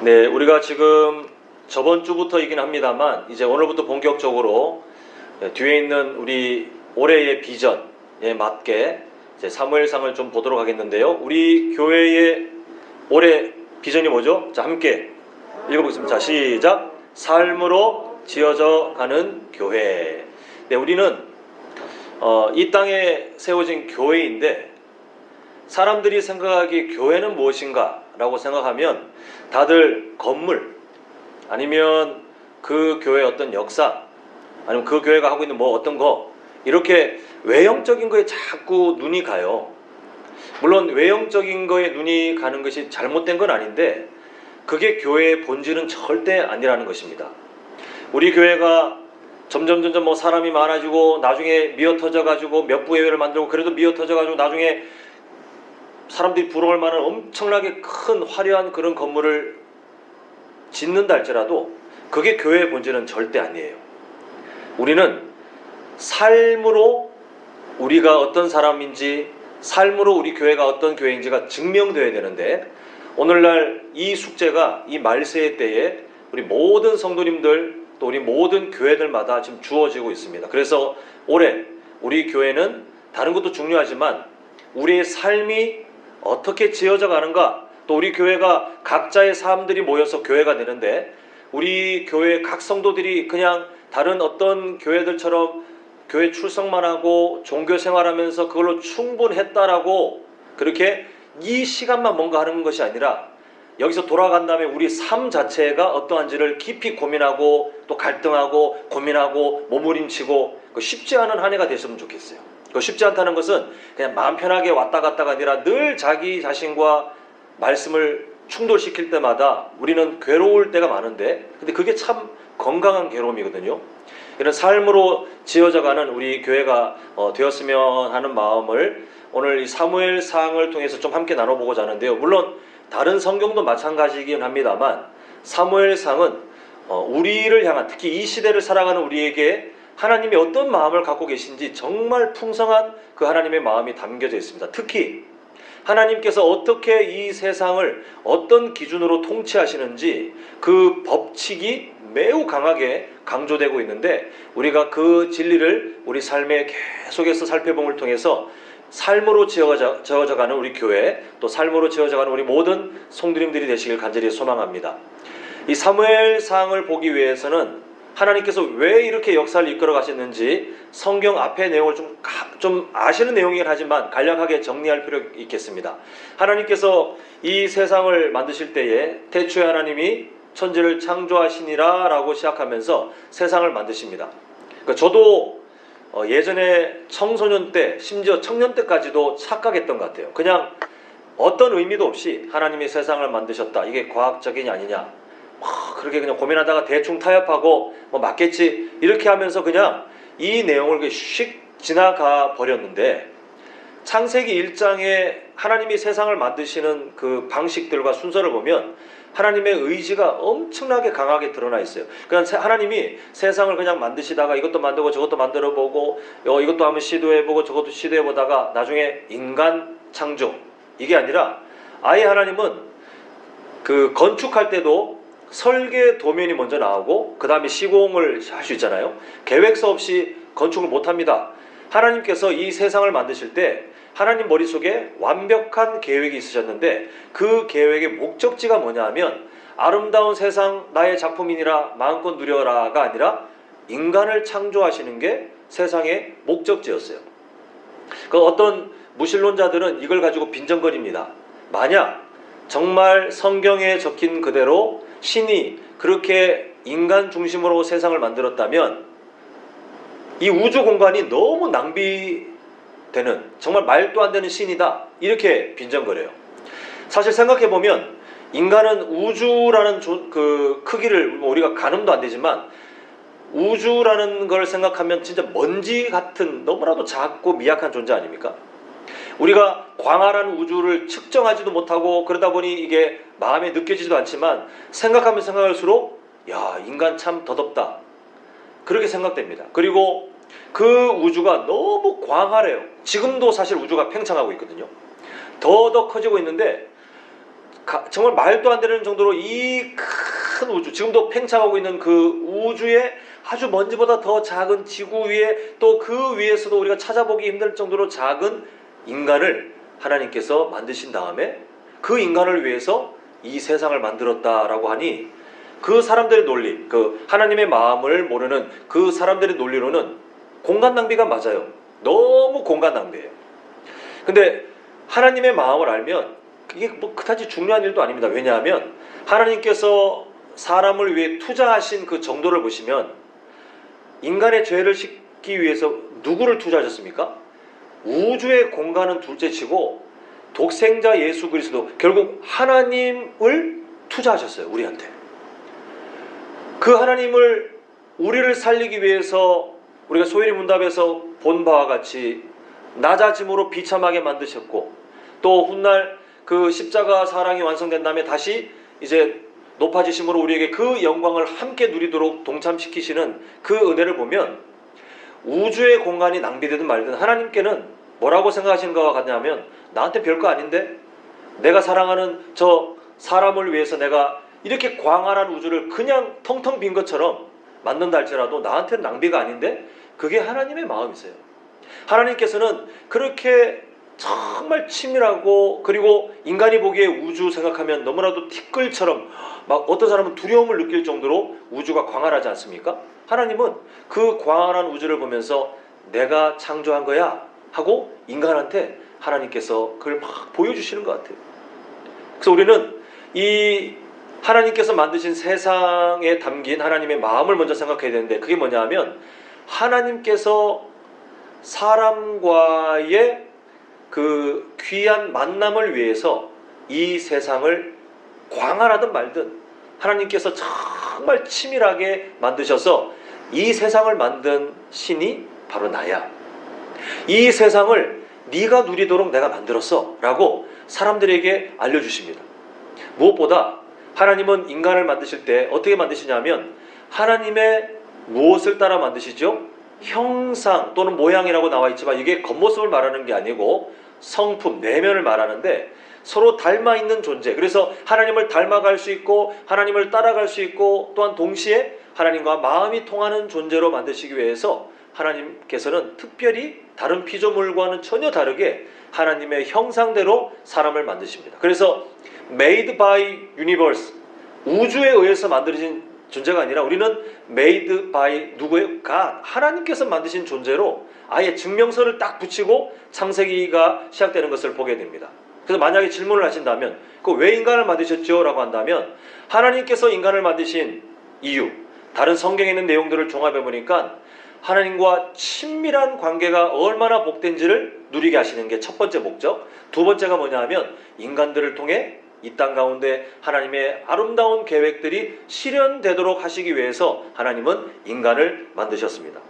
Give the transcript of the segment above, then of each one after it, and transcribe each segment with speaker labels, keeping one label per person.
Speaker 1: 네, 우리가 지금 저번 주부터이긴 합니다만 이제 오늘부터 본격적으로 뒤에 있는 우리 올해의 비전에 맞게 이제 사무엘상을 좀 보도록 하겠는데요. 우리 교회의 올해 비전이 뭐죠? 자, 함께 읽어보겠습니다. 자, 시작. 삶으로 지어져 가는 교회. 네, 우리는 이 땅에 세워진 교회인데 사람들이 생각하기에 교회는 무엇인가 라고 생각하면 다들 건물 아니면 그 교회의 어떤 역사 아니면 그 교회가 하고 있는 뭐 어떤 거 이렇게 외형적인 거에 자꾸 눈이 가요. 물론 외형적인 거에 눈이 가는 것이 잘못된 건 아닌데 그게 교회의 본질은 절대 아니라는 것입니다. 우리 교회가 점점 뭐 사람이 많아지고 나중에 미어터져 가지고 몇 부회를 만들고 그래도 미어터져 가지고 나중에 사람들이 부러울 만한 엄청나게 큰 화려한 그런 건물을 짓는다 할지라도 그게 교회의 본질은 절대 아니에요. 우리는 삶으로 우리가 어떤 사람인지 삶으로 우리 교회가 어떤 교회인지가 증명되어야 되는데 오늘날 이 숙제가 이 말세의 때에 우리 모든 성도님들 또 우리 모든 교회들마다 지금 주어지고 있습니다. 그래서 올해 우리 교회는 다른 것도 중요하지만 우리의 삶이 어떻게 지어져 가는가 또 우리 교회가 각자의 사람들이 모여서 교회가 되는데 우리 교회 각 성도들이 그냥 다른 어떤 교회들처럼 교회 출석만 하고 종교 생활하면서 그걸로 충분했다라고 그렇게 이 시간만 뭔가 하는 것이 아니라 여기서 돌아간 다음에 우리 삶 자체가 어떠한지를 깊이 고민하고 또 갈등하고 고민하고 몸부림치고 쉽지 않은 한 해가 됐으면 좋겠어요. 쉽지 않다는 것은 그냥 마음 편하게 왔다 갔다가 아니라 늘 자기 자신과 말씀을 충돌시킬 때마다 우리는 괴로울 때가 많은데 근데 그게 참 건강한 괴로움이거든요. 이런 삶으로 지어져가는 우리 교회가 되었으면 하는 마음을 오늘 이 사무엘상을 통해서 좀 함께 나눠보고자 하는데요. 물론 다른 성경도 마찬가지이긴 합니다만 사무엘상은 우리를 향한 특히 이 시대를 살아가는 우리에게 하나님이 어떤 마음을 갖고 계신지 정말 풍성한 그 하나님의 마음이 담겨져 있습니다. 특히 하나님께서 어떻게 이 세상을 어떤 기준으로 통치하시는지 그 법칙이 매우 강하게 강조되고 있는데 우리가 그 진리를 우리 삶에 계속해서 살펴봄을 통해서 삶으로 지어져가는 우리 교회 또 삶으로 지어져가는 우리 모든 성도님들이 되시길 간절히 소망합니다. 이 사무엘상을 보기 위해서는 하나님께서 왜 이렇게 역사를 이끌어 가셨는지 성경 앞의 내용을 좀 아시는 내용이긴 하지만 간략하게 정리할 필요가 있겠습니다. 하나님께서 이 세상을 만드실 때에 태초에 하나님이 천지를 창조하시니라 라고 시작하면서 세상을 만드십니다. 그러니까 저도 예전에 청소년 때 심지어 청년 때까지도 착각했던 것 같아요. 그냥 어떤 의미도 없이 하나님이 세상을 만드셨다. 이게 과학적이냐 아니냐 그렇게 그냥 고민하다가 대충 타협하고 맞겠지 이렇게 하면서 그냥 이 내용을 휙 지나가 버렸는데 창세기 1장에 하나님이 세상을 만드시는 그 방식들과 순서를 보면 하나님의 의지가 엄청나게 강하게 드러나 있어요. 그러니까 하나님이 세상을 그냥 만드시다가 이것도 만들고 저것도 만들어보고 이것도 한번 시도해보고 저것도 시도해보다가 나중에 인간 창조 이게 아니라 아예 하나님은 그 건축할 때도 설계 도면이 먼저 나오고 그 다음에 시공을 할 수 있잖아요. 계획서 없이 건축을 못합니다. 하나님께서 이 세상을 만드실 때 하나님 머릿속에 완벽한 계획이 있으셨는데 그 계획의 목적지가 뭐냐 하면 아름다운 세상 나의 작품이니라 마음껏 누려라가 아니라 인간을 창조하시는 게 세상의 목적지였어요. 그 어떤 무신론자들은 이걸 가지고 빈정거립니다. 만약 정말 성경에 적힌 그대로 신이 그렇게 인간 중심으로 세상을 만들었다면 이 우주 공간이 너무 낭비되는 정말 말도 안 되는 신이다 이렇게 빈정거려요. 사실 생각해보면 인간은 우주라는 그 크기를 우리가 가늠도 안 되지만 우주라는 걸 생각하면 진짜 먼지 같은 너무나도 작고 미약한 존재 아닙니까? 우리가 광활한 우주를 측정하지도 못하고 그러다 보니 이게 마음에 느껴지지도 않지만 생각하면 생각할수록 야 인간 참 더덥다 그렇게 생각됩니다. 그리고 그 우주가 너무 광활해요. 지금도 사실 우주가 팽창하고 있거든요. 더 커지고 있는데 정말 말도 안 되는 정도로 이 큰 우주, 지금도 팽창하고 있는 그 우주의 아주 먼지보다 더 작은 지구 위에, 또 그 위에서도 우리가 찾아보기 힘들 정도로 작은 인간을 하나님께서 만드신 다음에 그 인간을 위해서 이 세상을 만들었다라고 하니, 그 사람들의 논리, 그 하나님의 마음을 모르는 그 사람들의 논리로는 공간 낭비가 맞아요. 너무 공간 낭비예요. 근데 하나님의 마음을 알면 그게 뭐 그다지 중요한 일도 아닙니다. 왜냐하면 하나님께서 사람을 위해 투자하신 그 정도를 보시면, 인간의 죄를 씻기 위해서 누구를 투자하셨습니까? 우주의 공간은 둘째치고 독생자 예수 그리스도, 결국 하나님을 투자하셨어요. 우리한테. 그 하나님을 우리를 살리기 위해서 우리가 소위 문답에서 본 바와 같이 낮아짐으로 비참하게 만드셨고, 또 훗날 그 십자가 사랑이 완성된 다음에 다시 이제 높아지심으로 우리에게 그 영광을 함께 누리도록 동참시키시는 그 은혜를 보면, 우주의 공간이 낭비되든 말든 하나님께는 뭐라고 생각하시는 것과 같냐면, 나한테 별거 아닌데, 내가 사랑하는 저 사람을 위해서 내가 이렇게 광활한 우주를 그냥 텅텅 빈 것처럼 만든다 할지라도 나한테는 낭비가 아닌데, 그게 하나님의 마음이세요. 하나님께서는 그렇게 정말 치밀하고, 그리고 인간이 보기에 우주 생각하면 너무나도 티끌처럼 막 어떤 사람은 두려움을 느낄 정도로 우주가 광활하지 않습니까? 하나님은 그 광활한 우주를 보면서 내가 창조한 거야 하고 인간한테 하나님께서 그걸 막 보여주시는 것 같아요. 그래서 우리는 이 하나님께서 만드신 세상에 담긴 하나님의 마음을 먼저 생각해야 되는데, 그게 뭐냐 하면, 하나님께서 사람과의 그 귀한 만남을 위해서 이 세상을 광활하든 말든 하나님께서 정말 치밀하게 만드셔서 이 세상을 만든 신이 바로 나야. 이 세상을 네가 누리도록 내가 만들었어 라고 사람들에게 알려주십니다. 무엇보다 하나님은 인간을 만드실 때 어떻게 만드시냐면, 하나님의 무엇을 따라 만드시죠? 형상 또는 모양이라고 나와 있지만 이게 겉모습을 말하는 게 아니고 성품, 내면을 말하는데, 서로 닮아 있는 존재. 그래서 하나님을 닮아갈 수 있고 하나님을 따라갈 수 있고, 또한 동시에 하나님과 마음이 통하는 존재로 만드시기 위해서 하나님께서는 특별히 다른 피조물과는 전혀 다르게 하나님의 형상대로 사람을 만드십니다. 그래서 made by universe, 우주에 의해서 만들어진 존재가 아니라 우리는 made by 누구예요? God, 하나님께서 만드신 존재로 아예 증명서를 딱 붙이고 창세기가 시작되는 것을 보게 됩니다. 그래서 만약에 질문을 하신다면, 그 왜 인간을 만드셨죠? 라고 한다면, 하나님께서 인간을 만드신 이유, 다른 성경에 있는 내용들을 종합해 보니까 하나님과 친밀한 관계가 얼마나 복된지를 누리게 하시는 게 첫 번째 목적. 두 번째가 뭐냐 하면, 인간들을 통해 이 땅 가운데 하나님의 아름다운 계획들이 실현되도록 하시기 위해서 하나님은 인간을 만드셨습니다.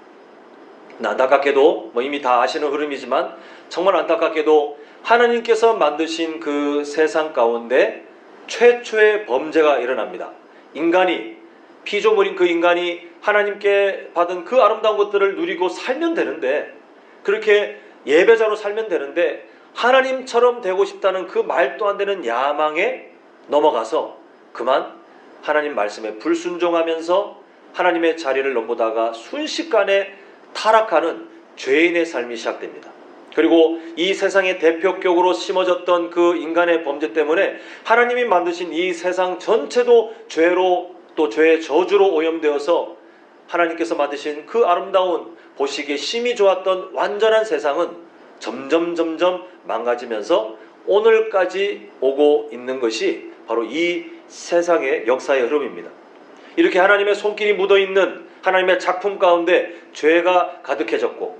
Speaker 1: 안타깝게도 이미 다 아시는 흐름이지만, 정말 안타깝게도 하나님께서 만드신 그 세상 가운데 최초의 범죄가 일어납니다. 인간이, 피조물인 그 인간이 하나님께 받은 그 아름다운 것들을 누리고 살면 되는데, 그렇게 예배자로 살면 되는데, 하나님처럼 되고 싶다는 그 말도 안 되는 야망에 넘어가서 그만 하나님 말씀에 불순종하면서 하나님의 자리를 넘보다가 순식간에 타락하는 죄인의 삶이 시작됩니다. 그리고 이 세상에 대표격으로 심어졌던 그 인간의 범죄 때문에 하나님이 만드신 이 세상 전체도 죄로, 또 죄의 저주로 오염되어서 하나님께서 만드신 그 아름다운, 보시기에 심히 좋았던 완전한 세상은 점점 망가지면서 오늘까지 오고 있는 것이 바로 이 세상의 역사의 흐름입니다. 이렇게 하나님의 손길이 묻어있는 하나님의 작품 가운데 죄가 가득해졌고,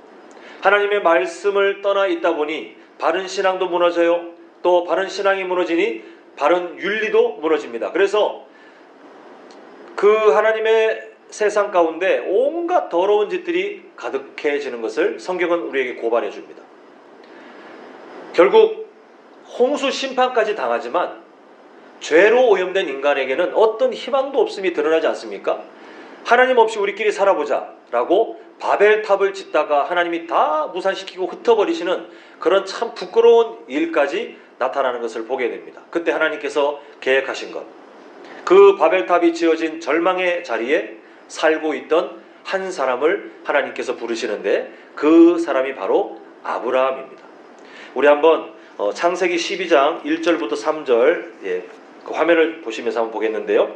Speaker 1: 하나님의 말씀을 떠나 있다 보니 바른 신앙도 무너져요. 또 바른 신앙이 무너지니 바른 윤리도 무너집니다. 그래서 그 하나님의 세상 가운데 온갖 더러운 짓들이 가득해지는 것을 성경은 우리에게 고발해 줍니다. 결국 홍수 심판까지 당하지만 죄로 오염된 인간에게는 어떤 희망도 없음이 드러나지 않습니까? 하나님 없이 우리끼리 살아보자 라고 바벨탑을 짓다가 하나님이 다 무산시키고 흩어버리시는 그런 참 부끄러운 일까지 나타나는 것을 보게 됩니다. 그때 하나님께서 계획하신 것, 그 바벨탑이 지어진 절망의 자리에 살고 있던 한 사람을 하나님께서 부르시는데 그 사람이 바로 아브라함입니다. 우리 한번 창세기 12장 1절부터 3절 그 화면을 보시면서 한번 보겠는데요.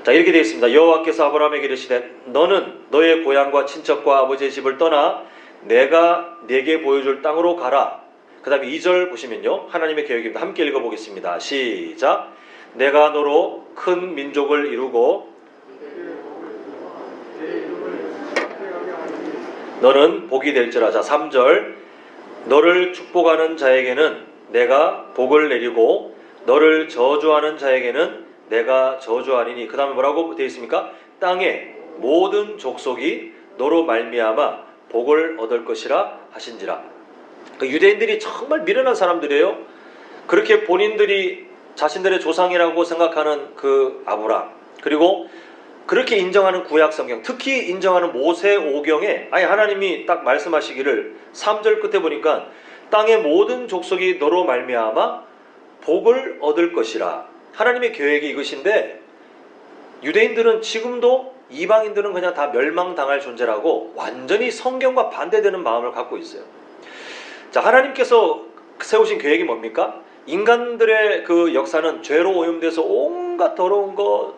Speaker 1: 자, 이렇게 되어 있습니다. 여호와께서 아브라함에게 이르시되 너는 너의 고향과 친척과 아버지의 집을 떠나 내가 네게 보여줄 땅으로 가라. 그 다음에 2절 보시면요, 하나님의 계획입니다. 함께 읽어보겠습니다. 시작. 내가 너로 큰 민족을 이루고 너는 복이 될지라. 자, 3절. 너를 축복하는 자에게는 내가 복을 내리고 너를 저주하는 자에게는 내가 저주하리니. 그 다음에 뭐라고 되어 있습니까? 땅의 모든 족속이 너로 말미암아 복을 얻을 것이라 하신지라. 그 유대인들이 정말 미련한 사람들이에요. 그렇게 본인들이 자신들의 조상이라고 생각하는 그 아브라함, 그리고 그렇게 인정하는 구약 성경, 특히 인정하는 모세 오경에 하나님이 딱 말씀하시기를 3절 끝에 보니까 땅의 모든 족속이 너로 말미암아 복을 얻을 것이라. 하나님의 계획이 이것인데 유대인들은 지금도 이방인들은 그냥 다 멸망당할 존재라고 완전히 성경과 반대되는 마음을 갖고 있어요. 자, 하나님께서 세우신 계획이 뭡니까? 인간들의 그 역사는 죄로 오염돼서 온갖 더러운 거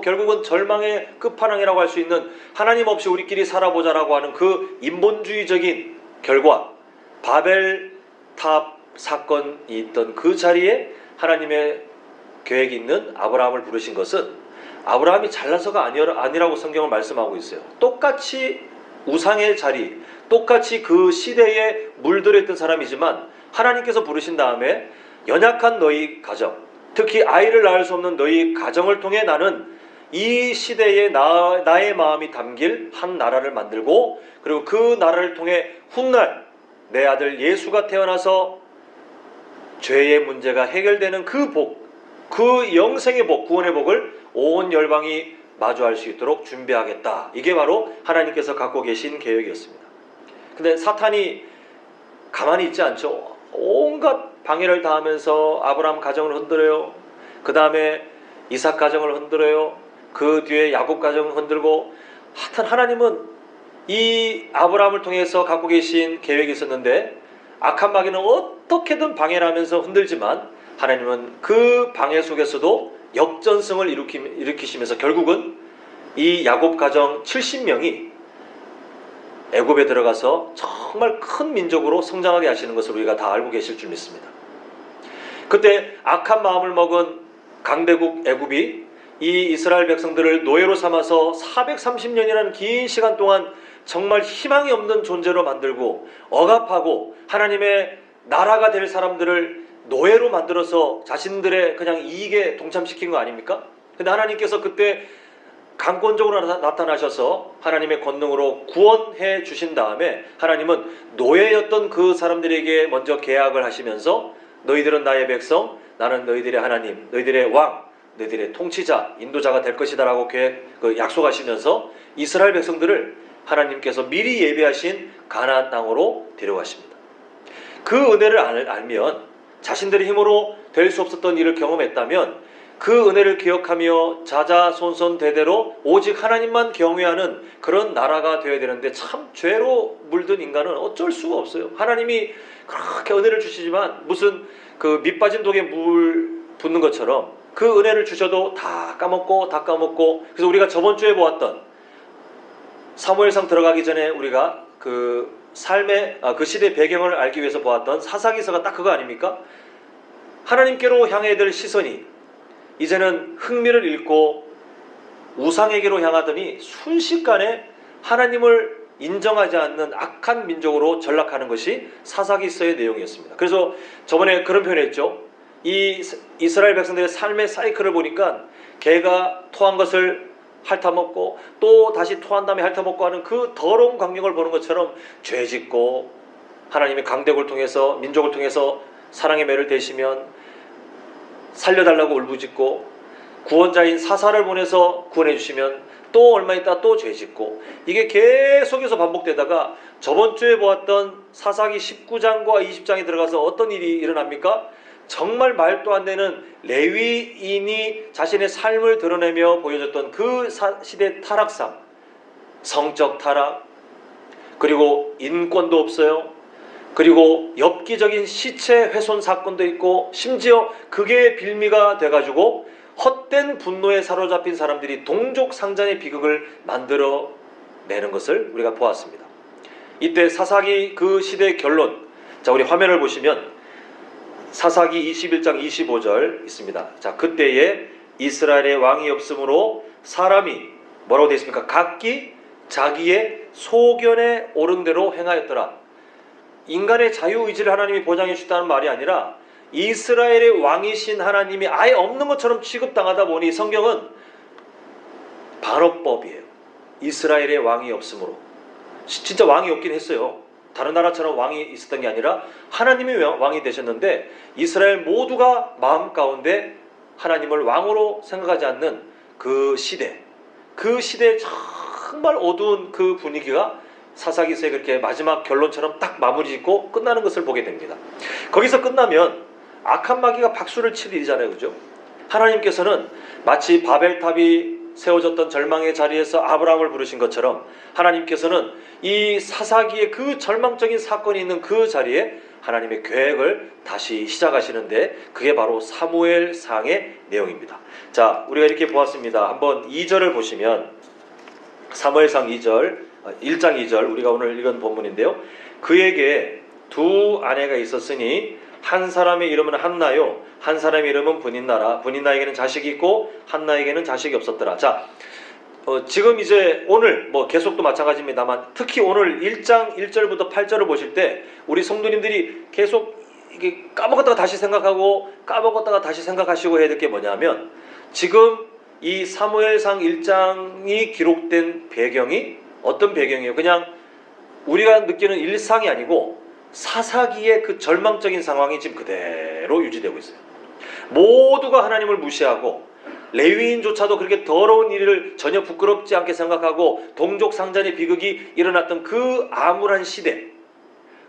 Speaker 1: 결국은 절망의 끝판왕이라고 할 수 있는 하나님 없이 우리끼리 살아보자라고 하는 그 인본주의적인 결과, 바벨탑 사건이 있던 그 자리에 하나님의 계획이 있는 아브라함을 부르신 것은 아브라함이 잘나서가 아니라고 성경은 말씀하고 있어요. 똑같이 우상의 자리, 똑같이 그 시대에 물들어 있던 사람이지만 하나님께서 부르신 다음에 연약한 너희 가정, 특히 아이를 낳을 수 없는 너희 가정을 통해 나는 이 시대에 나의 마음이 담길 한 나라를 만들고, 그리고 그 나라를 통해 훗날 내 아들 예수가 태어나서 죄의 문제가 해결되는 그 복, 그 영생의 복, 구원의 복을 온 열방이 마주할 수 있도록 준비하겠다. 이게 바로 하나님께서 갖고 계신 계획이었습니다. 근데 사탄이 가만히 있지 않죠. 온갖 방해를 다하면서 아브라함 가정을 흔들어요. 그 다음에 이삭 가정을 흔들어요. 그 뒤에 야곱 가정을 흔들고, 하여튼 하나님은 이 아브라함을 통해서 갖고 계신 계획이 있었는데 악한 마귀는 어떻게든 방해를 하면서 흔들지만 하나님은 그 방해 속에서도 역전승을 일으키시면서 결국은 이 야곱 가정 70명이 애굽에 들어가서 정말 큰 민족으로 성장하게 하시는 것을 우리가 다 알고 계실 줄 믿습니다. 그때 악한 마음을 먹은 강대국 애굽이 이 이스라엘 백성들을 노예로 삼아서 430년이라는 긴 시간 동안 정말 희망이 없는 존재로 만들고 억압하고 하나님의 나라가 될 사람들을 노예로 만들어서 자신들의 그냥 이익에 동참시킨 거 아닙니까? 근데 하나님께서 그때 강권적으로 나타나셔서 하나님의 권능으로 구원해 주신 다음에 하나님은 노예였던 그 사람들에게 먼저 계약을 하시면서 너희들은 나의 백성, 나는 너희들의 하나님, 너희들의 왕, 너희들의 통치자, 인도자가 될 것이다 라고 약속하시면서 이스라엘 백성들을 하나님께서 미리 예비하신 가나안 땅으로 데려가십니다. 그 은혜를 알면, 자신들의 힘으로 될 수 없었던 일을 경험했다면 그 은혜를 기억하며 자자손손 대대로 오직 하나님만 경외하는 그런 나라가 되어야 되는데, 참 죄로 물든 인간은 어쩔 수가 없어요. 하나님이 그렇게 은혜를 주시지만 무슨 그 밑 빠진 독에 물 붓는 것처럼 그 은혜를 주셔도 다 까먹고 그래서 우리가 저번 주에 보았던 사무엘상 들어가기 전에 우리가 그 삶의 그 시대 배경을 알기 위해서 보았던 사사기서가 딱 그거 아닙니까? 하나님께로 향해야 될 시선이 이제는 흥미를 잃고 우상에게로 향하더니 순식간에 하나님을 인정하지 않는 악한 민족으로 전락하는 것이 사사기서의 내용이었습니다. 그래서 저번에 그런 표현을 했죠. 이 이스라엘 백성들의 삶의 사이클을 보니까 개가 토한 것을 핥아먹고 또 다시 토한 다음에 핥아먹고 하는 그 더러운 광경을 보는 것처럼 죄짓고 하나님의 강대국을 통해서 민족을 통해서 사랑의 매를 대시면 살려달라고 울부짖고 구원자인 사사를 보내서 구원해 주시면 또 얼마 있다 또 죄짓고, 이게 계속해서 반복되다가 저번 주에 보았던 사사기 19장과 20장에 들어가서 어떤 일이 일어납니까? 정말 말도 안 되는 레위인이 자신의 삶을 드러내며 보여줬던 그 시대 타락상, 성적 타락, 그리고 인권도 없어요. 그리고 엽기적인 시체 훼손 사건도 있고, 심지어 그게 빌미가 돼가지고 헛된 분노에 사로잡힌 사람들이 동족 상잔의 비극을 만들어내는 것을 우리가 보았습니다. 이때 사사기 그 시대의 결론, 자, 우리 화면을 보시면 사사기 21장 25절 있습니다. 자, 그때에 이스라엘의 왕이 없으므로 사람이 뭐라고 되어 있습니까? 각기 자기의 소견에 옳은 대로 행하였더라. 인간의 자유의지를 하나님이 보장해 주셨다는 말이 아니라 이스라엘의 왕이신 하나님이 아예 없는 것처럼 취급당하다 보니 성경은 반어법이에요. 이스라엘의 왕이 없으므로. 진짜 왕이 없긴 했어요. 다른 나라처럼 왕이 있었던 게 아니라 하나님이 왕이 되셨는데, 이스라엘 모두가 마음 가운데 하나님을 왕으로 생각하지 않는 그 시대의 정말 어두운 그 분위기가 사사기서에 그렇게 마지막 결론처럼 딱 마무리 짓고 끝나는 것을 보게 됩니다. 거기서 끝나면 악한 마귀가 박수를 칠 일이잖아요, 그죠? 하나님께서는 마치 바벨탑이 세워졌던 절망의 자리에서 아브라함을 부르신 것처럼 하나님께서는 이 사사기의 그 절망적인 사건이 있는 그 자리에 하나님의 계획을 다시 시작하시는데, 그게 바로 사무엘상의 내용입니다. 자, 우리가 이렇게 보았습니다. 한번 2절을 보시면, 사무엘상 1장 2절, 우리가 오늘 읽은 본문인데요. 그에게 두 아내가 있었으니 한 사람의 이름은 한나요, 한 사람의 이름은 브닌나라. 브닌나에게는 자식이 있고 한나에게는 자식이 없었더라. 자, 지금 이제 오늘 계속도 마찬가지입니다만, 특히 오늘 1장 1절부터 8절을 보실 때 우리 성도님들이 계속 이게 까먹었다가 다시 생각하고 까먹었다가 다시 생각하시고 해야 될 게 뭐냐면, 지금 이 사무엘상 1장이 기록된 배경이 어떤 배경이에요? 그냥 우리가 느끼는 일상이 아니고 사사기의 그 절망적인 상황이 지금 그대로 유지되고 있어요. 모두가 하나님을 무시하고 레위인조차도 그렇게 더러운 일을 전혀 부끄럽지 않게 생각하고 동족 상잔의 비극이 일어났던 그 암울한 시대,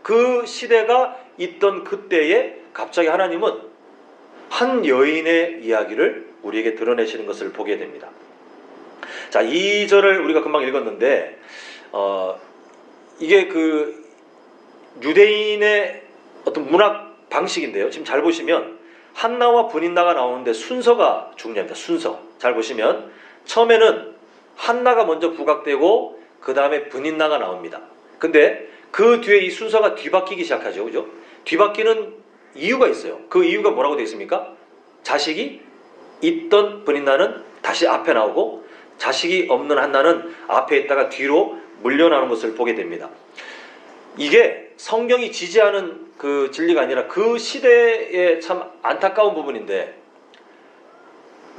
Speaker 1: 그 시대가 있던 그때에 갑자기 하나님은 한 여인의 이야기를 우리에게 드러내시는 것을 보게 됩니다. 자, 2절을 우리가 금방 읽었는데 이게 그 유대인의 어떤 문학 방식인데요. 지금 잘 보시면 한나와 브닌나가 나오는데 순서가 중요합니다. 순서. 잘 보시면 처음에는 한나가 먼저 부각되고 그 다음에 브닌나가 나옵니다. 근데 그 뒤에 이 순서가 뒤바뀌기 시작하죠. 그죠? 뒤바뀌는 이유가 있어요. 그 이유가 뭐라고 되어 있습니까? 자식이 있던 브닌나는 다시 앞에 나오고 자식이 없는 한나는 앞에 있다가 뒤로 물려나오는 것을 보게 됩니다. 이게 성경이 지지하는 그 진리가 아니라 그 시대의 참 안타까운 부분인데,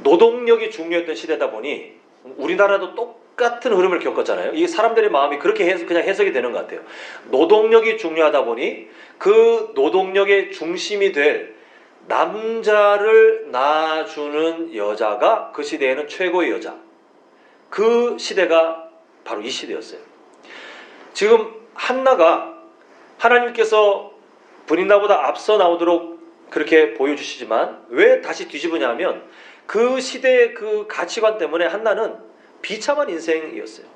Speaker 1: 노동력이 중요했던 시대다 보니 우리나라도 똑같은 흐름을 겪었잖아요. 이게 사람들의 마음이 그렇게 그냥 해석이 되는 것 같아요. 노동력이 중요하다 보니 그 노동력의 중심이 될 남자를 낳아주는 여자가 그 시대에는 최고의 여자, 그 시대가 바로 이 시대였어요. 지금 한나가 하나님께서 브닌나보다 앞서 나오도록 그렇게 보여주시지만 왜 다시 뒤집으냐면, 그 시대의 그 가치관 때문에 한나는 비참한 인생이었어요.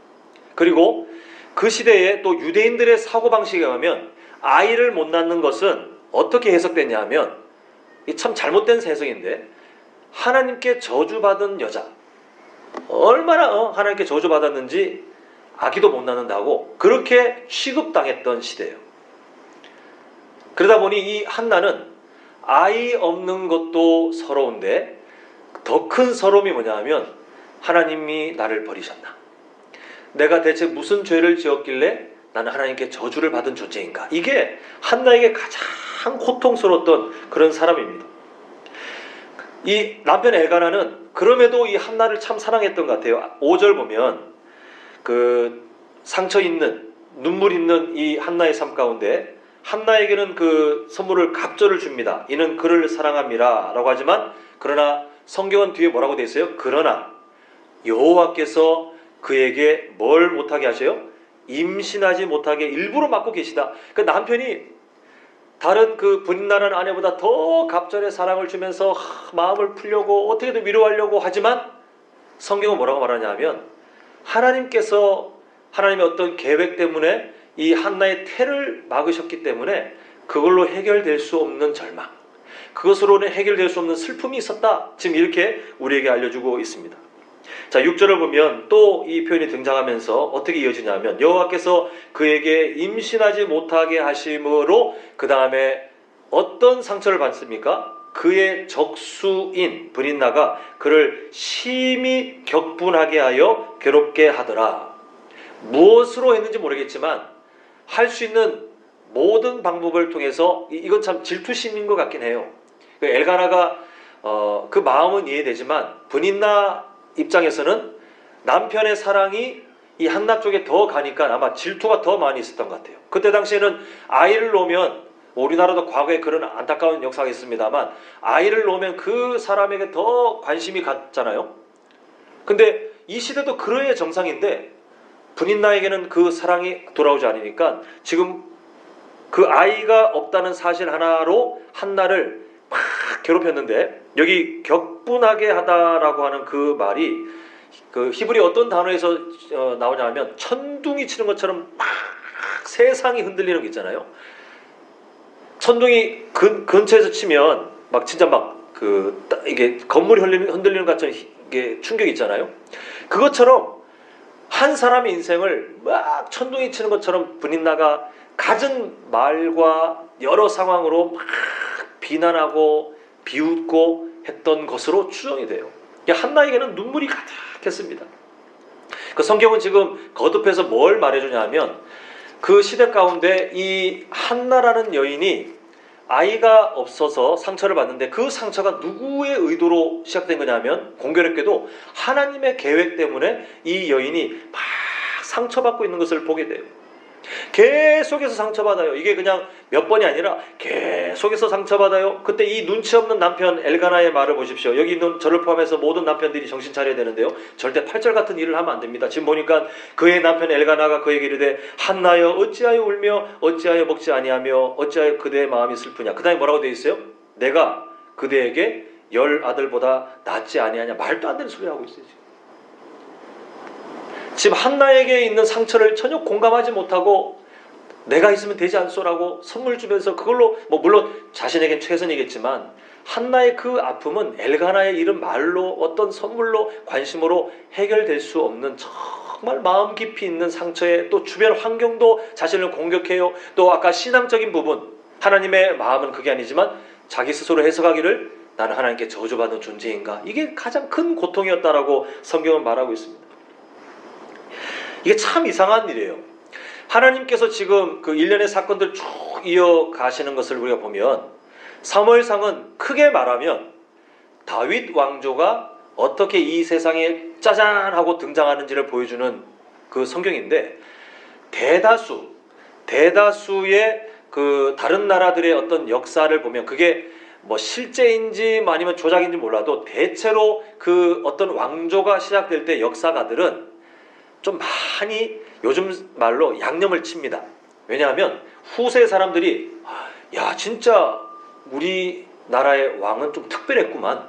Speaker 1: 그리고 그 시대에 또 유대인들의 사고방식에 의하면 아이를 못 낳는 것은 어떻게 해석됐냐 하면, 참 잘못된 해석인데, 하나님께 저주받은 여자, 얼마나 하나님께 저주받았는지 아기도 못 낳는다고 그렇게 취급당했던 시대예요. 그러다 보니 이 한나는 아이 없는 것도 서러운데 더 큰 서러움이 뭐냐 하면, 하나님이 나를 버리셨나? 내가 대체 무슨 죄를 지었길래 나는 하나님께 저주를 받은 존재인가? 이게 한나에게 가장 고통스러웠던 그런 사람입니다. 이 남편 엘가나는 그럼에도 이 한나를 참 사랑했던 것 같아요. 5절 보면 그 상처 있는, 눈물 있는 이 한나의 삶 가운데 한나에게는 그 선물을 갑절을 줍니다. 이는 그를 사랑함이라 라고 하지만, 그러나 성경은 뒤에 뭐라고 되어 있어요? 그러나 여호와께서 그에게 뭘 못하게 하셔요? 임신하지 못하게 일부러 막고 계시다. 그 남편이 다른 그 분인나라는 아내보다 더 갑절의 사랑을 주면서 마음을 풀려고 어떻게든 위로하려고 하지만 성경은 뭐라고 말하냐 하면 하나님께서 하나님의 어떤 계획 때문에 이 한나의 태를 막으셨기 때문에 그걸로 해결될 수 없는 절망, 그것으로는 해결될 수 없는 슬픔이 있었다. 지금 이렇게 우리에게 알려주고 있습니다. 자, 6절을 보면 또 이 표현이 등장하면서 어떻게 이어지냐면 여호와께서 그에게 임신하지 못하게 하심으로 그 다음에 어떤 상처를 받습니까? 그의 적수인 브린나가 그를 심히 격분하게 하여 괴롭게 하더라. 무엇으로 했는지 모르겠지만 할 수 있는 모든 방법을 통해서 이건 참 질투심인 것 같긴 해요. 엘가나가 그 마음은 이해되지만 브린나 입장에서는 남편의 사랑이 이 한나 쪽에 더 가니까 아마 질투가 더 많이 있었던 것 같아요. 그때 당시에는 아이를 놓으면 우리나라도 과거에 그런 안타까운 역사가 있습니다만 아이를 놓으면 그 사람에게 더 관심이 갔잖아요. 근데 이 시대도 그러의 정상인데 브린나에게는 그 사랑이 돌아오지 않으니까 지금 그 아이가 없다는 사실 하나로 한나를 막 괴롭혔는데 여기 격분하게 하다라고 하는 그 말이 그 히브리 어떤 단어에서 나오냐 하면 천둥이 치는 것처럼 막 세상이 흔들리는 게 있잖아요. 천둥이 근처에서 치면 막 진짜 막 이게 건물이 흔들리는 것처럼 이게 충격이 있잖아요. 그것처럼 한 사람의 인생을 막 천둥이 치는 것처럼 브린나가 갖은 말과 여러 상황으로 막 비난하고 비웃고 했던 것으로 추정이 돼요. 한나에게는 눈물이 가득했습니다. 그 성경은 지금 거듭해서 뭘 말해주냐 하면 그 시대 가운데 이 한나라는 여인이 아이가 없어서 상처를 받는데 그 상처가 누구의 의도로 시작된 거냐면 공교롭게도 하나님의 계획 때문에 이 여인이 막 상처받고 있는 것을 보게 돼요. 계속해서 상처받아요. 이게 그냥 몇 번이 아니라 계속해서 상처받아요. 그때 이 눈치 없는 남편 엘가나의 말을 보십시오. 여기 있는 저를 포함해서 모든 남편들이 정신 차려야 되는데요. 절대 팔절 같은 일을 하면 안 됩니다. 지금 보니까 그의 남편 엘가나가 그에게 이르되 한나여 어찌하여 울며 어찌하여 먹지 아니하며 어찌하여 그대의 마음이 슬프냐. 그 다음에 뭐라고 되어 있어요? 내가 그대에게 10 아들보다 낫지 아니하냐. 말도 안 되는 소리 하고 있어요. 지금 한나에게 있는 상처를 전혀 공감하지 못하고 내가 있으면 되지 않소라고 선물 주면서 그걸로 물론 자신에겐 최선이겠지만 한나의 그 아픔은 엘가나의 이런 말로 어떤 선물로 관심으로 해결될 수 없는 정말 마음 깊이 있는 상처에 또 주변 환경도 자신을 공격해요. 또 아까 신앙적인 부분 하나님의 마음은 그게 아니지만 자기 스스로 해석하기를 나는 하나님께 저주받은 존재인가. 이게 가장 큰 고통이었다라고 성경은 말하고 있습니다. 이게 참 이상한 일이에요. 하나님께서 지금 그 일련의 사건들 쭉 이어가시는 것을 우리가 보면 사무엘상은 크게 말하면 다윗 왕조가 어떻게 이 세상에 짜잔 하고 등장하는지를 보여주는 그 성경인데 대다수의 그 다른 나라들의 어떤 역사를 보면 그게 뭐 실제인지 아니면 조작인지 몰라도 대체로 그 어떤 왕조가 시작될 때 역사가들은 좀 많이 요즘 말로 양념을 칩니다. 왜냐하면 후세 사람들이 야 진짜 우리나라의 왕은 좀 특별했구만.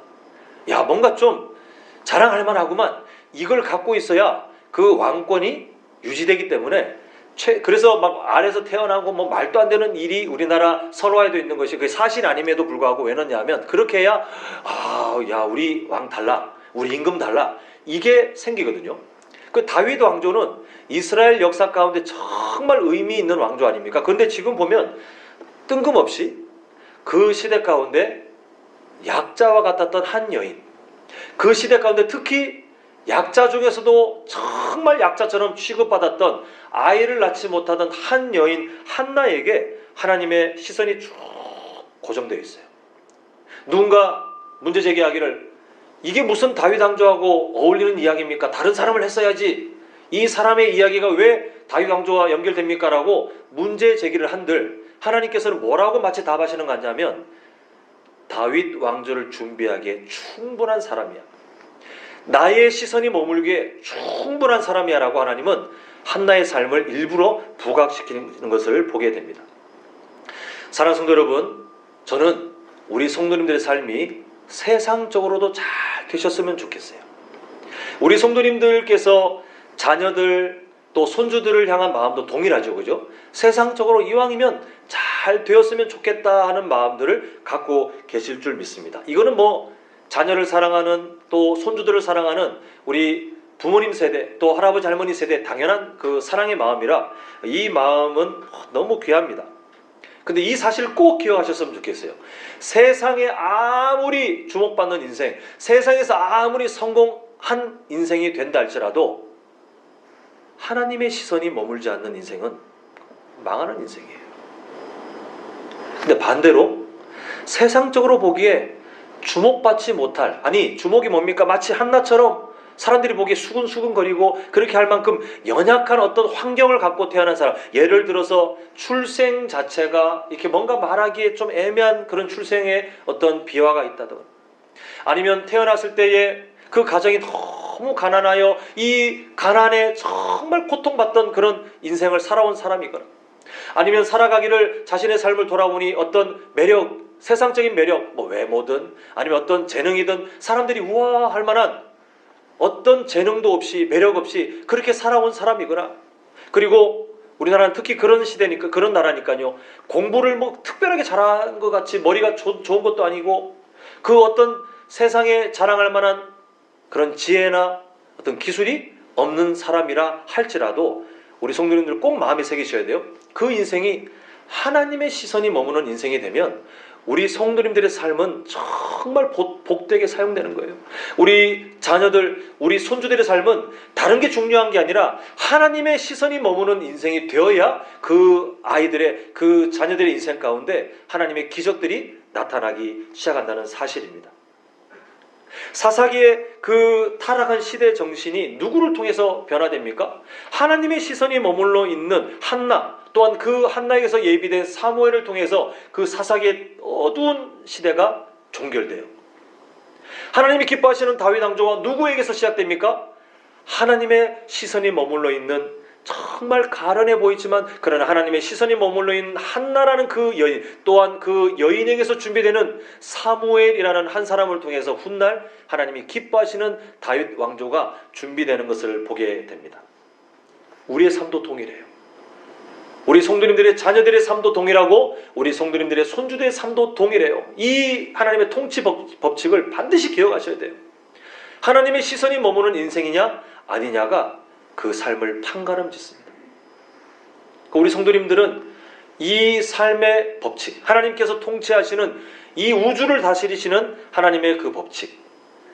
Speaker 1: 야 뭔가 좀 자랑할 만하구만. 이걸 갖고 있어야 그 왕권이 유지되기 때문에 그래서 막 아래서 태어나고 뭐 말도 안 되는 일이 우리나라 선화에도 있는 것이 그게 사실 아님에도 불구하고 왜 넣냐면 그렇게 해야 야 우리 왕 달라. 우리 임금 달라. 이게 생기거든요. 그 다윗 왕조는 이스라엘 역사 가운데 정말 의미 있는 왕조 아닙니까? 그런데 지금 보면 뜬금없이 그 시대 가운데 약자와 같았던 한 여인, 그 시대 가운데 특히 약자 중에서도 정말 약자처럼 취급받았던 아이를 낳지 못하던 한 여인 한나에게 하나님의 시선이 쭉 고정되어 있어요. 누군가 문제 제기하기를 이게 무슨 다윗 왕조하고 어울리는 이야기입니까? 다른 사람을 했어야지. 이 사람의 이야기가 왜 다윗 왕조와 연결됩니까? 라고 문제 제기를 한들 하나님께서는 뭐라고 마치 답하시는 거 같냐면 다윗 왕조를 준비하기에 충분한 사람이야. 나의 시선이 머물기에 충분한 사람이야 라고 하나님은 한나의 삶을 일부러 부각시키는 것을 보게 됩니다. 사랑하는 성도 여러분, 저는 우리 성도님들의 삶이 세상적으로도 잘 되셨으면 좋겠어요. 우리 성도님들께서 자녀들 또 손주들을 향한 마음도 동일하죠, 그죠? 세상적으로 이왕이면 잘 되었으면 좋겠다 하는 마음들을 갖고 계실 줄 믿습니다. 이거는 뭐 자녀를 사랑하는 또 손주들을 사랑하는 우리 부모님 세대 또 할아버지 할머니 세대 당연한 그 사랑의 마음이라 이 마음은 너무 귀합니다. 근데 이 사실을 꼭 기억하셨으면 좋겠어요. 세상에 아무리 주목받는 인생, 세상에서 아무리 성공한 인생이 된다 할지라도 하나님의 시선이 머물지 않는 인생은 망하는 인생이에요. 근데 반대로 세상적으로 보기에 주목받지 못할, 아니 주목이 뭡니까? 마치 한나처럼 사람들이 보기에 수근수근거리고 그렇게 할 만큼 연약한 어떤 환경을 갖고 태어난 사람, 예를 들어서 출생 자체가 이렇게 뭔가 말하기에 좀 애매한 그런 출생의 어떤 비화가 있다든, 아니면 태어났을 때에 그 가정이 너무 가난하여 이 가난에 정말 고통받던 그런 인생을 살아온 사람이거나, 아니면 살아가기를 자신의 삶을 돌아보니 어떤 매력, 세상적인 매력, 뭐 외모든 아니면 어떤 재능이든 사람들이 우아할 만한 어떤 재능도 없이 매력 없이 그렇게 살아온 사람이거나, 그리고 우리나라는 특히 그런 시대니까, 그런 나라니까요, 공부를 뭐 특별하게 잘한 것 같이 머리가 좋은 것도 아니고 그 어떤 세상에 자랑할 만한 그런 지혜나 어떤 기술이 없는 사람이라 할지라도 우리 성도님들 꼭 마음에 새기셔야 돼요. 그 인생이 하나님의 시선이 머무는 인생이 되면 우리 성도님들의 삶은 정말 복되게 사용되는 거예요. 우리 자녀들, 우리 손주들의 삶은 다른 게 중요한 게 아니라 하나님의 시선이 머무는 인생이 되어야 그 아이들의, 그 자녀들의 인생 가운데 하나님의 기적들이 나타나기 시작한다는 사실입니다. 사사기의 그 타락한 시대 정신이 누구를 통해서 변화됩니까? 하나님의 시선이 머물러 있는 한나, 또한 그 한나에게서 예비된 사무엘을 통해서 그 사사기의 어두운 시대가 종결돼요. 하나님이 기뻐하시는 다윗 왕조가 누구에게서 시작됩니까? 하나님의 시선이 머물러 있는, 정말 가련해 보이지만 그러나 하나님의 시선이 머물러 있는 한나라는 그 여인, 또한 그 여인에게서 준비되는 사무엘이라는 한 사람을 통해서 훗날 하나님이 기뻐하시는 다윗 왕조가 준비되는 것을 보게 됩니다. 우리의 삶도 동일해요. 우리 성도님들의 자녀들의 삶도 동일하고 우리 성도님들의 손주들의 삶도 동일해요. 이 하나님의 통치 법칙을 반드시 기억하셔야 돼요. 하나님의 시선이 머무는 인생이냐 아니냐가 그 삶을 판가름짓습니다. 우리 성도님들은 이 삶의 법칙, 하나님께서 통치하시는 이 우주를 다스리시는 하나님의 그 법칙,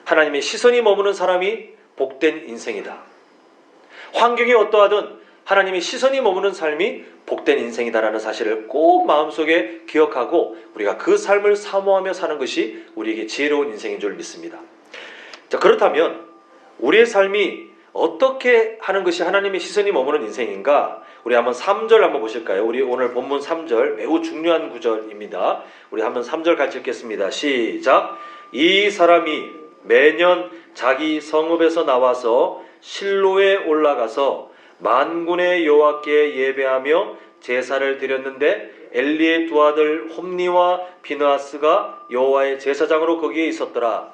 Speaker 1: 하나님의 시선이 머무는 사람이 복된 인생이다. 환경이 어떠하든 하나님의 시선이 머무는 삶이 복된 인생이다라는 사실을 꼭 마음속에 기억하고 우리가 그 삶을 사모하며 사는 것이 우리에게 지혜로운 인생인 줄 믿습니다. 자, 그렇다면 우리의 삶이 어떻게 하는 것이 하나님의 시선이 머무는 인생인가? 우리 한번 3절 한번 보실까요? 우리 오늘 본문 3절 매우 중요한 구절입니다. 우리 한번 3절 같이 읽겠습니다. 시작! 이 사람이 매년 자기 성읍에서 나와서 실로에 올라가서 만군의 여호와께 예배하며 제사를 드렸는데 엘리의 두 아들 홈니와 비느하스가 여호와의 제사장으로 거기에 있었더라.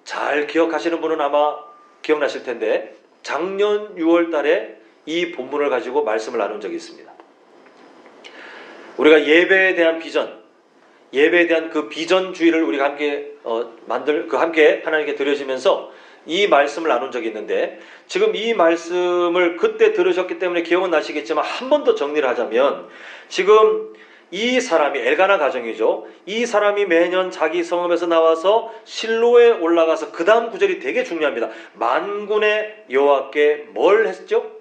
Speaker 1: 잘 기억하시는 분은 아마 기억나실 텐데 작년 6월 달에 이 본문을 가지고 말씀을 나눈 적이 있습니다. 우리가 예배에 대한 비전, 예배에 대한 그 비전주의를 우리가 함께 함께 하나님께 드려지면서 이 말씀을 나눈 적이 있는데, 지금 이 말씀을 그때 들으셨기 때문에 기억은 나시겠지만 한 번 더 정리를 하자면, 지금 이 사람이 엘가나 가정이죠. 이 사람이 매년 자기 성읍에서 나와서 실로에 올라가서, 그 다음 구절이 되게 중요합니다. 만군의 여호와께 뭘 했죠?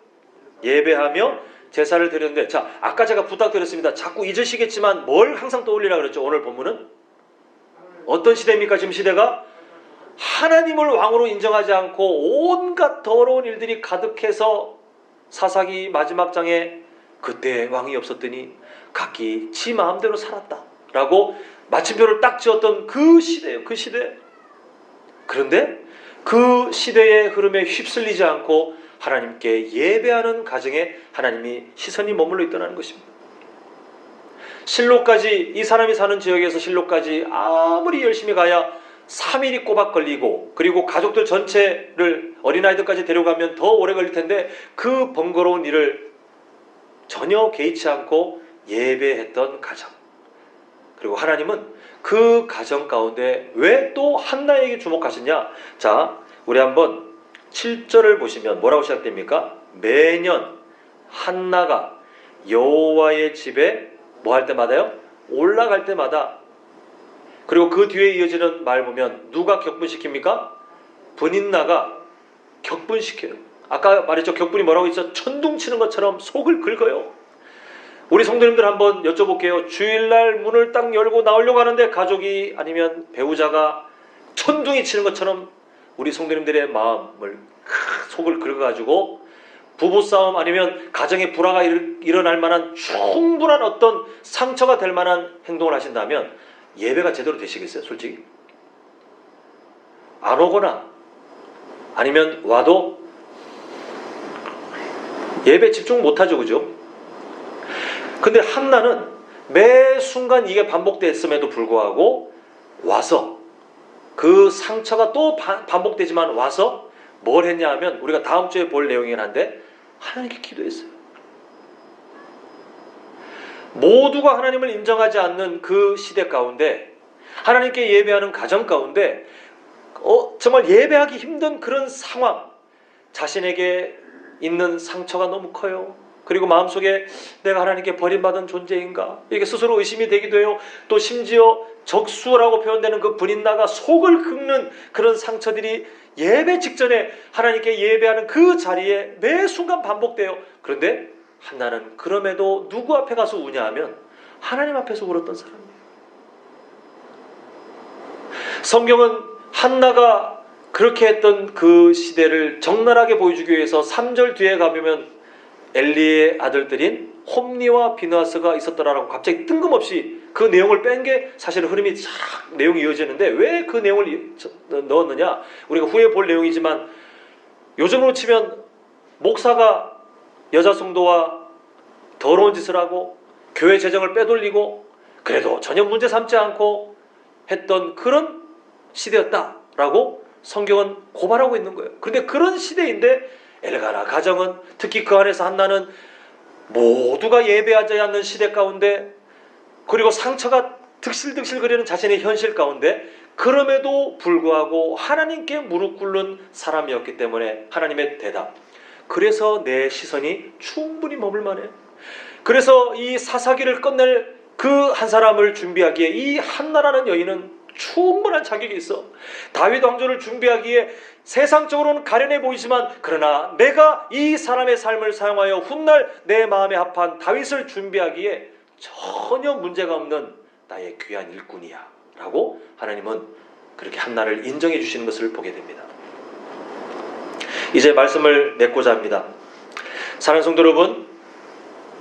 Speaker 1: 예배하며 제사를 드렸는데, 자, 아까 제가 부탁드렸습니다. 자꾸 잊으시겠지만 뭘 항상 떠올리라 그랬죠? 오늘 본문은 어떤 시대입니까? 지금 시대가 하나님을 왕으로 인정하지 않고 온갖 더러운 일들이 가득해서 사사기 마지막 장에 그때 왕이 없었더니 각기 지 마음대로 살았다 라고 마침표를 딱 지었던 그 시대예요. 그 시대. 그런데 그 시대의 흐름에 휩쓸리지 않고 하나님께 예배하는 가정에 하나님이 시선이 머물러 있다는 것입니다. 실로까지, 이 사람이 사는 지역에서 실로까지 아무리 열심히 가야 3일이 꼬박 걸리고, 그리고 가족들 전체를, 어린아이들까지 데려가면 더 오래 걸릴 텐데 그 번거로운 일을 전혀 개의치 않고 예배했던 가정. 그리고 하나님은 그 가정 가운데 왜 또 한나에게 주목하시냐? 자, 우리 한번 7절을 보시면 뭐라고 시작됩니까? 매년 한나가 여호와의 집에 뭐 할 때마다요? 올라갈 때마다. 그리고 그 뒤에 이어지는 말 보면 누가 격분시킵니까? 분인나가 격분시켜요. 아까 말했죠. 격분이 뭐라고 했죠? 천둥 치는 것처럼 속을 긁어요. 우리 성도님들 한번 여쭤볼게요. 주일날 문을 딱 열고 나오려고 하는데 가족이 아니면 배우자가 천둥이 치는 것처럼 우리 성도님들의 마음을 속을 긁어가지고 부부싸움 아니면 가정의 불화가 일어날 만한 충분한 어떤 상처가 될 만한 행동을 하신다면 예배가 제대로 되시겠어요? 솔직히 안 오거나 아니면 와도 예배 집중 못하죠. 그죠? 근데 한나는 매 순간 이게 반복됐음에도 불구하고 와서 그 상처가 또 반복되지만 와서 뭘 했냐 하면 우리가 다음 주에 볼 내용이긴 한데 하나님께 기도했어요. 모두가 하나님을 인정하지 않는 그 시대 가운데 하나님께 예배하는 가정 가운데 정말 예배하기 힘든 그런 상황, 자신에게 있는 상처가 너무 커요. 그리고 마음속에 내가 하나님께 버림받은 존재인가 이게 스스로 의심이 되기도 해요. 또 심지어 적수라고 표현되는 그 분인나가 속을 긁는 그런 상처들이 예배 직전에 하나님께 예배하는 그 자리에 매 순간 반복돼요. 그런데 한나는 그럼에도 누구 앞에 가서 우냐 하면 하나님 앞에서 울었던 사람이에요. 성경은 한나가 그렇게 했던 그 시대를 적나라하게 보여주기 위해서 3절 뒤에 가보면 엘리의 아들들인 홈니와 비느하스가 있었더라라고 갑자기 뜬금없이 그 내용을 뺀 게 사실 흐름이 쫙 내용이 이어지는데 왜 그 내용을 넣었느냐? 우리가 후에 볼 내용이지만 요즘으로 치면 목사가 여자 성도와 더러운 짓을 하고 교회 재정을 빼돌리고 그래도 전혀 문제 삼지 않고 했던 그런 시대였다라고 성경은 고발하고 있는 거예요. 그런데 그런 시대인데 엘가나 가정은 특히 그 안에서 한나는 모두가 예배하지 않는 시대 가운데 그리고 상처가 득실득실거리는 자신의 현실 가운데 그럼에도 불구하고 하나님께 무릎 꿇는 사람이었기 때문에 하나님의 대답. 그래서 내 시선이 충분히 머물만해. 그래서 이 사사기를 끝낼 그 한 사람을 준비하기에 이 한나라는 여인은 충분한 자격이 있어. 다윗 왕조를 준비하기에 세상적으로는 가련해 보이지만 그러나 내가 이 사람의 삶을 사용하여 훗날 내 마음에 합한 다윗을 준비하기에 전혀 문제가 없는 나의 귀한 일꾼이야 라고 하나님은 그렇게 한나를 인정해 주시는 것을 보게 됩니다. 이제 말씀을 맺고자 합니다. 사랑하는 성도 여러분,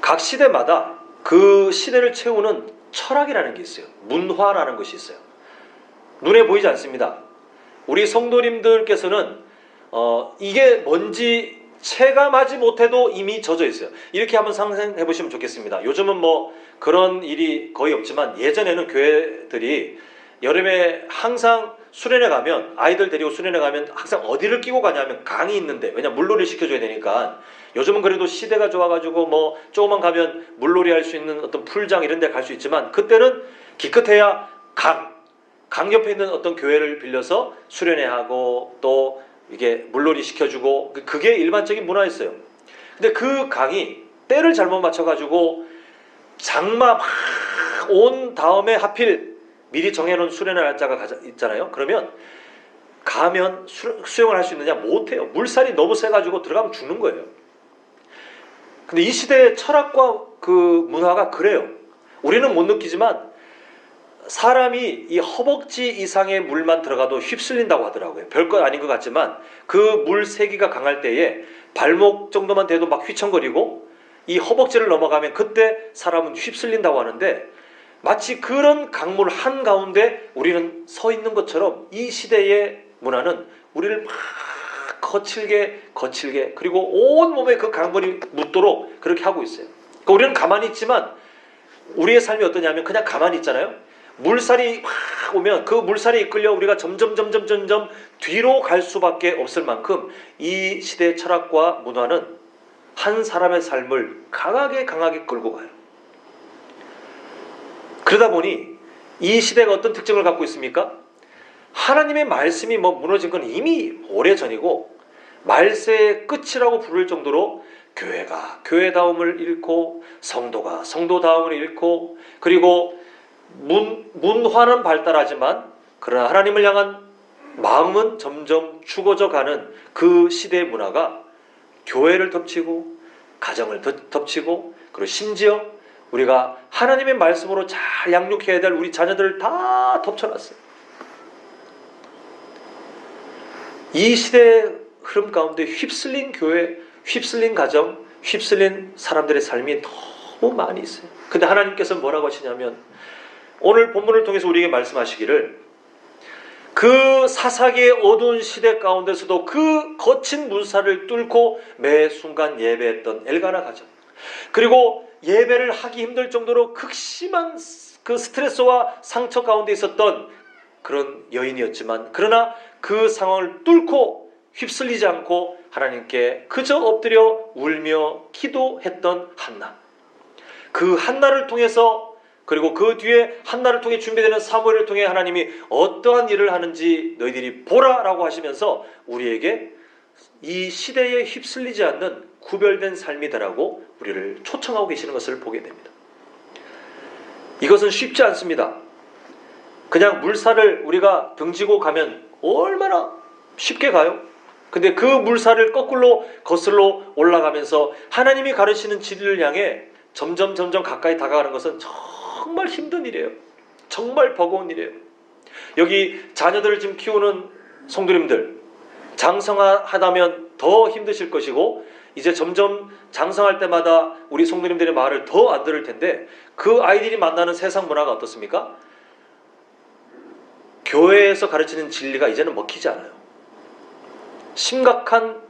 Speaker 1: 각 시대마다 그 시대를 채우는 철학이라는 게 있어요. 문화라는 것이 있어요. 눈에 보이지 않습니다. 우리 성도님들께서는 이게 뭔지 체감하지 못해도 이미 젖어 있어요. 이렇게 한번 상상해 보시면 좋겠습니다. 요즘은 뭐 그런 일이 거의 없지만 예전에는 교회들이 여름에 항상 수련회 가면 아이들 데리고 수련회 가면 항상 어디를 끼고 가냐면 강이 있는데 왜냐 물놀이 시켜줘야 되니까 요즘은 그래도 시대가 좋아가지고 뭐 조금만 가면 물놀이 할 수 있는 어떤 풀장 이런 데 갈 수 있지만 그때는 기껏해야 강 옆에 있는 어떤 교회를 빌려서 수련회하고 또 이게 물놀이 시켜주고 그게 일반적인 문화였어요. 근데 그 강이 때를 잘못 맞춰가지고 장마 막 온 다음에 하필 미리 정해놓은 수련회 날짜가 있잖아요. 그러면 가면 수영을 할 수 있느냐? 못해요. 물살이 너무 세가지고 들어가면 죽는 거예요. 근데 이 시대의 철학과 그 문화가 그래요. 우리는 못 느끼지만 사람이 이 허벅지 이상의 물만 들어가도 휩쓸린다고 하더라고요. 별것 아닌 것 같지만 그 물 세기가 강할 때에 발목 정도만 돼도 막 휘청거리고 이 허벅지를 넘어가면 그때 사람은 휩쓸린다고 하는데 마치 그런 강물 한가운데 우리는 서 있는 것처럼 이 시대의 문화는 우리를 막 거칠게 그리고 온 몸에 그 강물이 묻도록 그렇게 하고 있어요. 그러니까 우리는 가만히 있지만 우리의 삶이 어떠냐면 그냥 가만히 있잖아요. 물살이 확 오면 그 물살에 이끌려 우리가 점점 뒤로 갈 수밖에 없을 만큼 이 시대의 철학과 문화는 한 사람의 삶을 강하게 끌고 가요. 그러다 보니 이 시대가 어떤 특징을 갖고 있습니까? 하나님의 말씀이 무너진 건 이미 오래전이고 말세의 끝이라고 부를 정도로 교회가 교회다움을 잃고 성도가 성도다움을 잃고 그리고 문화는 발달하지만 그러나 하나님을 향한 마음은 점점 죽어져 가는 그 시대의 문화가 교회를 덮치고 가정을 덮치고 그리고 심지어 우리가 하나님의 말씀으로 잘 양육해야 될 우리 자녀들을 다 덮쳐놨어요. 이 시대의 흐름 가운데 휩쓸린 교회, 휩쓸린 가정, 휩쓸린 사람들의 삶이 너무 많이 있어요. 근데 하나님께서 뭐라고 하시냐면 오늘 본문을 통해서 우리에게 말씀하시기를 그 사사기의 어두운 시대 가운데서도 그 거친 물살을 뚫고 매 순간 예배했던 엘가나 가정 그리고 예배를 하기 힘들 정도로 극심한 그 스트레스와 상처 가운데 있었던 그런 여인이었지만 그러나 그 상황을 뚫고 휩쓸리지 않고 하나님께 그저 엎드려 울며 기도했던 한나. 그 한나를 통해서 그리고 그 뒤에 한나를 통해 준비되는 사무엘을 통해 하나님이 어떠한 일을 하는지 너희들이 보라라고 하시면서 우리에게 이 시대에 휩쓸리지 않는 구별된 삶이다라고 우리를 초청하고 계시는 것을 보게 됩니다. 이것은 쉽지 않습니다. 그냥 물살을 우리가 등지고 가면 얼마나 쉽게 가요? 근데 그 물살을 거슬러 올라가면서 하나님이 가르치는 진리를 향해 점점 가까이 다가가는 것은 정말 힘든 일이에요. 정말 버거운 일이에요. 여기 자녀들을 지금 키우는 성도님들 장성하다면 더 힘드실 것이고 이제 점점 장성할 때마다 우리 성도님들의 말을 더 안 들을 텐데 그 아이들이 만나는 세상 문화가 어떻습니까? 교회에서 가르치는 진리가 이제는 먹히지 않아요. 심각한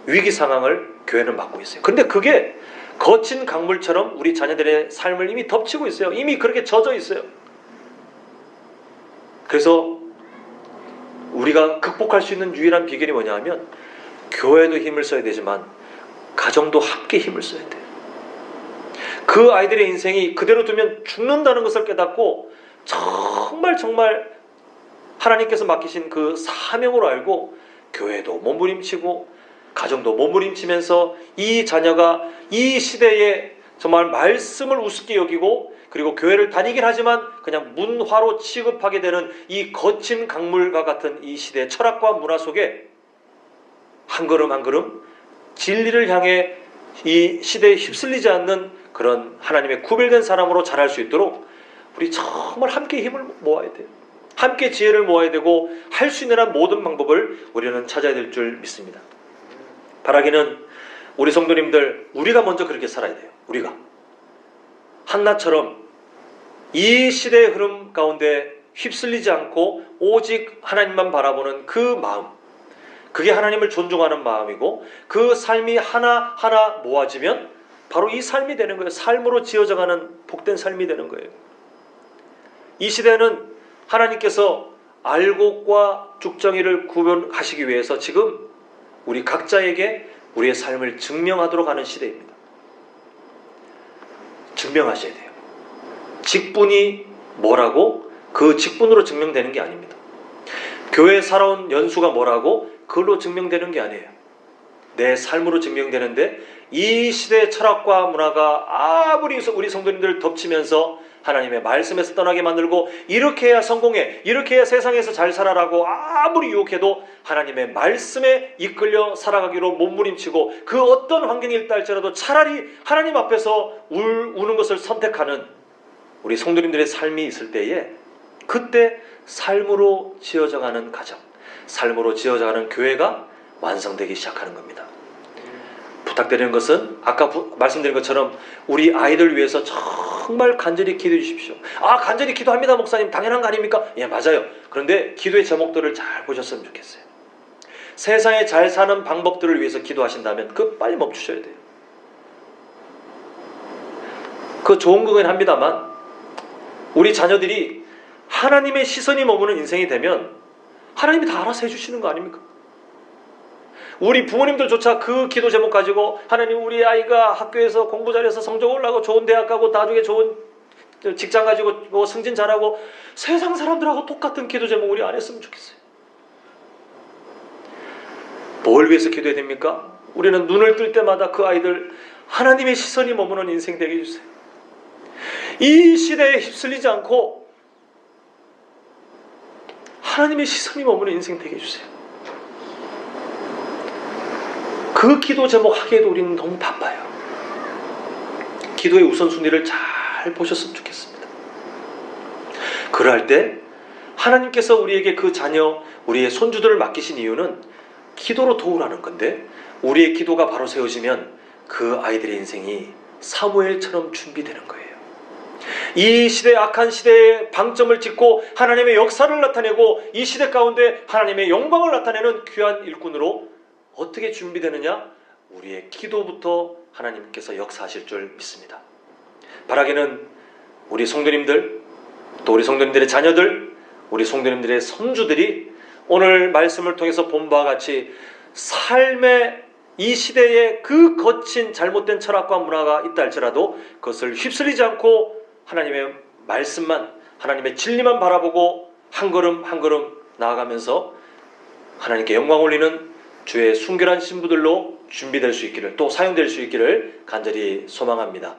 Speaker 1: 위기 상황을 교회는 맞고 있어요. 근데 그게 거친 강물처럼 우리 자녀들의 삶을 이미 덮치고 있어요. 이미 그렇게 젖어 있어요. 그래서 우리가 극복할 수 있는 유일한 비결이 뭐냐 하면 교회도 힘을 써야 되지만 가정도 함께 힘을 써야 돼요. 그 아이들의 인생이 그대로 두면 죽는다는 것을 깨닫고 정말 하나님께서 맡기신 그 사명으로 알고 교회도 몸부림치고 가정도 몸부림치면서 이 자녀가 이 시대에 정말 말씀을 우습게 여기고 그리고 교회를 다니긴 하지만 그냥 문화로 취급하게 되는 이 거친 강물과 같은 이 시대의 철학과 문화 속에 한 걸음 한 걸음 진리를 향해 이 시대에 휩쓸리지 않는 그런 하나님의 구별된 사람으로 자랄 수 있도록 우리 정말 함께 힘을 모아야 돼요. 함께 지혜를 모아야 되고 할 수 있는 한 모든 방법을 우리는 찾아야 될 줄 믿습니다. 바라기는 우리 성도님들 우리가 먼저 그렇게 살아야 돼요. 우리가 한나처럼 이 시대의 흐름 가운데 휩쓸리지 않고 오직 하나님만 바라보는 그 마음, 그게 하나님을 존중하는 마음이고 그 삶이 하나하나 모아지면 바로 이 삶이 되는 거예요. 삶으로 지어져가는 복된 삶이 되는 거예요. 이 시대는 하나님께서 알곡과 죽정이를 구분하시기 위해서 지금 우리 각자에게 우리의 삶을 증명하도록 하는 시대입니다. 증명하셔야 돼요. 직분이 뭐라고 그 직분으로 증명되는 게 아닙니다. 교회에 살아온 연수가 뭐라고 그걸로 증명되는 게 아니에요. 내 삶으로 증명되는데 이 시대의 철학과 문화가 아무리 우리 성도님들을 덮치면서 하나님의 말씀에서 떠나게 만들고 이렇게 해야 성공해, 이렇게 해야 세상에서 잘 살아라고 아무리 유혹해도 하나님의 말씀에 이끌려 살아가기로 몸부림치고 그 어떤 환경이 있다 할지라도 차라리 하나님 앞에서 우는 것을 선택하는 우리 성도님들의 삶이 있을 때에 그때 삶으로 지어져가는 가정, 삶으로 지어져가는 교회가 완성되기 시작하는 겁니다. 부탁드리는 것은 아까 말씀드린 것처럼 우리 아이들 위해서 정말 간절히 기도해 주십시오. 간절히 기도합니다 목사님. 당연한 거 아닙니까? 예, 맞아요. 그런데 기도의 제목들을 잘 보셨으면 좋겠어요. 세상에 잘 사는 방법들을 위해서 기도하신다면 그거 빨리 멈추셔야 돼요. 그거 좋은 거긴 합니다만 우리 자녀들이 하나님의 시선이 머무는 인생이 되면 하나님이 다 알아서 해주시는 거 아닙니까? 우리 부모님들조차 그 기도 제목 가지고 하나님 우리 아이가 학교에서 공부 잘해서 성적 올라가고 좋은 대학 가고 나중에 좋은 직장 가지고 뭐 승진 잘하고 세상 사람들하고 똑같은 기도 제목 우리 안 했으면 좋겠어요. 뭘 위해서 기도해야 됩니까? 우리는 눈을 뜰 때마다 그 아이들 하나님의 시선이 머무는 인생 되게 해주세요. 이 시대에 휩쓸리지 않고 하나님의 시선이 머무는 인생 되게 해주세요. 그 기도 제목 하기에도 우리는 너무 바빠요. 기도의 우선순위를 잘 보셨으면 좋겠습니다. 그럴 때 하나님께서 우리에게 그 자녀, 우리의 손주들을 맡기신 이유는 기도로 도우라는 건데 우리의 기도가 바로 세워지면 그 아이들의 인생이 사무엘처럼 준비되는 거예요. 이 시대 악한 시대에 방점을 찍고 하나님의 역사를 나타내고 이 시대 가운데 하나님의 영광을 나타내는 귀한 일꾼으로 어떻게 준비되느냐? 우리의 기도부터 하나님께서 역사하실 줄 믿습니다. 바라기는 우리 성도님들, 또 우리 성도님들의 자녀들, 우리 성도님들의 손주들이 오늘 말씀을 통해서 본 바와 같이 삶의 이 시대에 그 거친 잘못된 철학과 문화가 있다 할지라도 그것을 휩쓸리지 않고 하나님의 말씀만, 하나님의 진리만 바라보고 한 걸음 한 걸음 나아가면서 하나님께 영광 올리는 주의 순결한 신부들로 준비될 수 있기를, 또 사용될 수 있기를 간절히 소망합니다.